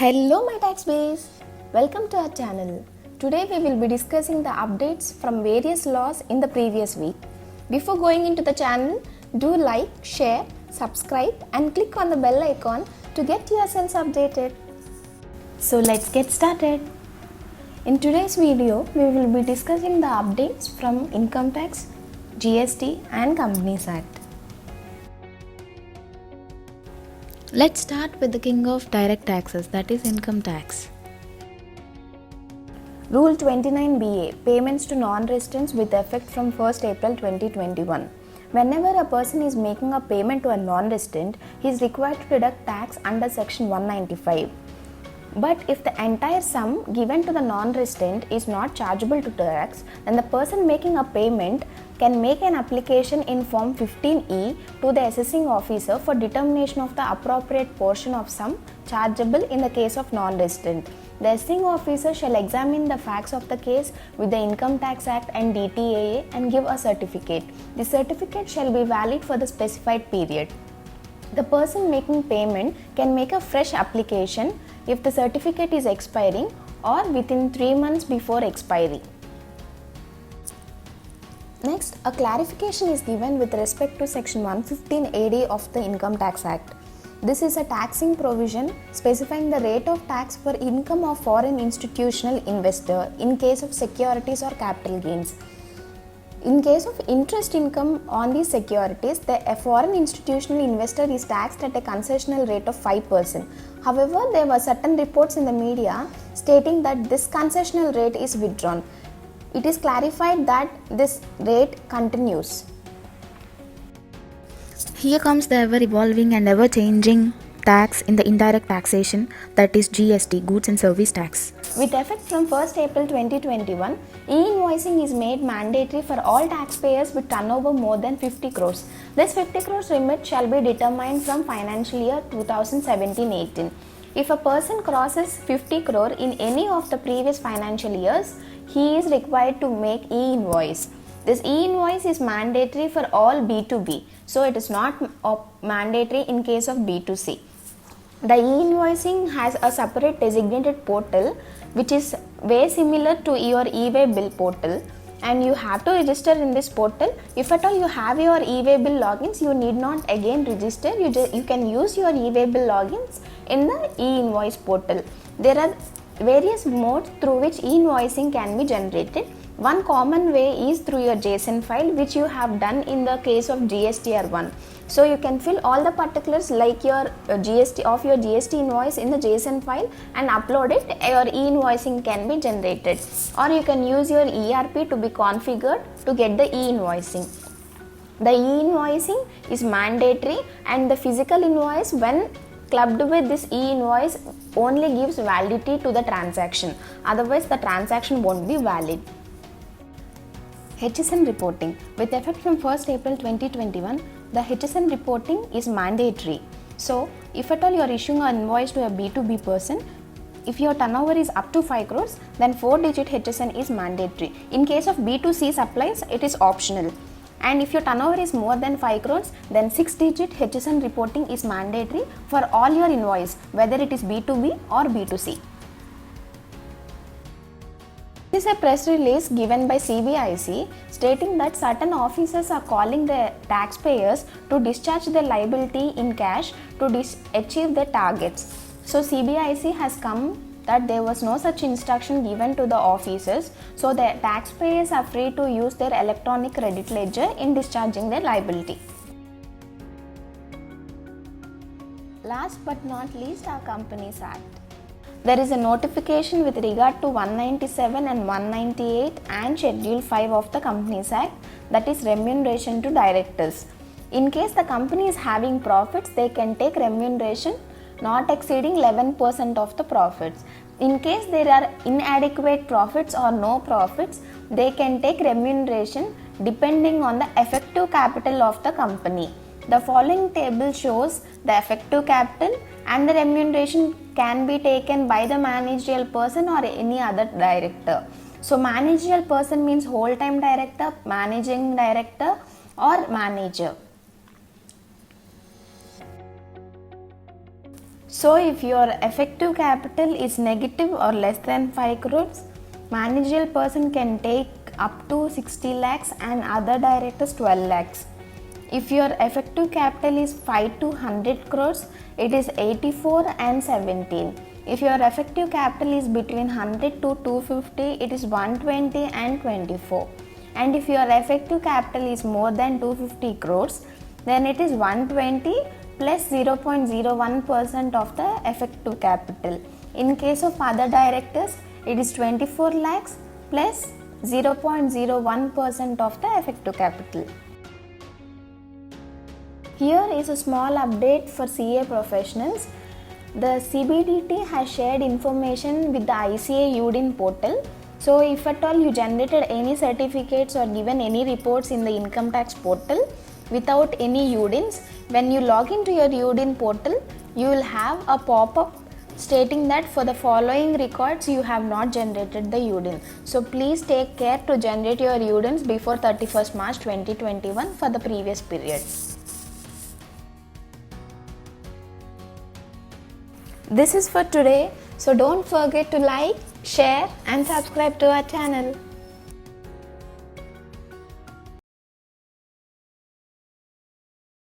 Hello my tax base! Welcome to our channel. Today we will be discussing the updates from various laws in the previous week. Before going into the channel, do like, share, subscribe and click on the bell icon to get yourselves updated. So let's get started. In today's video, we will be discussing the updates from Income Tax, GST and Companies Act. Let's start with the king of direct taxes, that is income tax. Rule 29BA, payments to non-residents with effect from 1st April 2021. Whenever a person is making a payment to a non-resident, he is required to deduct tax under section 195. But if the entire sum given to the non-resident is not chargeable to tax, then the person making a payment can make an application in Form 15E to the assessing officer for determination of the appropriate portion of sum chargeable in the case of non-resident. The assessing officer shall examine the facts of the case with the Income Tax Act and DTAA and give a certificate. The certificate shall be valid for the specified period. The person making payment can make a fresh application if the certificate is expiring or within 3 months before expiry. Next, a clarification is given with respect to Section 115 AD of the Income Tax Act. This is a taxing provision specifying the rate of tax for income of foreign institutional investor in case of securities or capital gains. In case of interest income on these securities, a foreign institutional investor is taxed at a concessional rate of 5%. However, there were certain reports in the media stating that this concessional rate is withdrawn. It is clarified that this rate continues. Here comes the ever-evolving and ever-changing tax in the indirect taxation, that is GST, Goods and Service Tax. With effect from 1st April 2021, e-invoicing is made mandatory for all taxpayers with turnover more than 50 crores. This 50 crores limit shall be determined from financial year 2017-18. If a person crosses 50 crore in any of the previous financial years, he is required to make e-invoice. This e-invoice is mandatory for all B2B, so it is not mandatory in case of B2C. The e-invoicing has a separate designated portal which is very similar to your e-way bill portal, and you have to register in this portal. If at all you have your e-way bill logins, you need not again register. You can use your e-way bill logins in the e-invoice portal. There are various modes through which e-invoicing can be generated. One common way is through your JSON file, which you have done in the case of GSTR1. So you can fill all the particulars like your GST invoice in the JSON file and upload it. Your e-invoicing can be generated, or you can use your ERP to be configured to get the e-invoicing. The e-invoicing is mandatory, and the physical invoice, when clubbed with this e-invoice, only gives validity to the transaction. Otherwise, the transaction won't be valid. HSN reporting. With effect from 1st April 2021, the HSN reporting is mandatory. So, if at all you are issuing an invoice to a B2B person, if your turnover is up to 5 crores, then 4-digit HSN is mandatory. In case of B2C supplies, it is optional. And if your turnover is more than 5 crores, then 6-digit HSN reporting is mandatory for all your invoice, whether it is B2B or B2C. This is a press release given by CBIC stating that certain officers are calling the taxpayers to discharge their liability in cash to achieve their targets. So CBIC has come that there was no such instruction given to the officers, so the taxpayers are free to use their electronic credit ledger in discharging their liability. Last but not least, our Companies Act. There is a notification with regard to 197 and 198 and Schedule 5 of the Companies Act, that is remuneration to directors. In case the company is having profits, they can take remuneration not exceeding 11% of the profits. In case there are inadequate profits or no profits, they can take remuneration depending on the effective capital of the company. The following table shows the effective capital, and the remuneration can be taken by the managerial person or any other director. So managerial person means whole-time director, managing director or manager. So if your effective capital is negative or less than 5 crores, managerial person can take up to 60 lakhs and other directors 12 lakhs. If your effective capital is 5 to 100 crores, it is 84 and 17. If your effective capital is between 100 to 250, it is 120 and 24. And if your effective capital is more than 250 crores, then it is 120 plus 0.01% of the effective capital. In case of other directors, it is 24 lakhs plus 0.01% of the effective capital. Here is a small update for CA professionals. The CBDT has shared information with the ICA UDIN portal. So if at all you generated any certificates or given any reports in the income tax portal without any UDINs, when you log into your UDIN portal, you will have a pop-up stating that for the following records you have not generated the UDIN. So please take care to generate your UDINs before 31st March 2021 for the previous period. This is for today, so don't forget to like, share and subscribe to our channel.